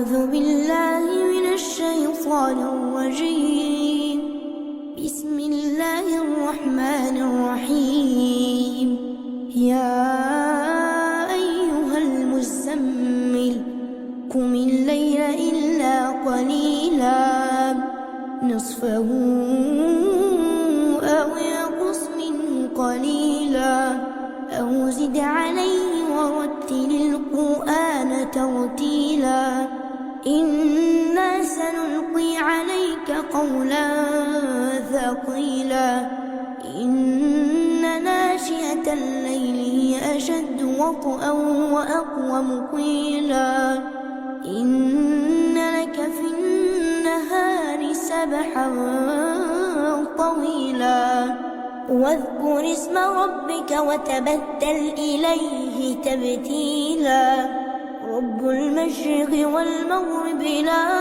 أعوذ بالله من الشيطان الرجيم. بسم الله الرحمن الرحيم. يا أيها المزمل قم الليل إلا قليلا نصفه أو ينقص منه قليلا أو زد عليه ورتل القرآن ترتيلا إنا سنلقي عليك قولا ثقيلا إن ناشئة الليل هي أشد وطئا وأقوم قيلا إن لك في النهار سبحا طويلا واذكر اسم ربك وتبتل إليه تبتيلا رب المشرق والمغرب لا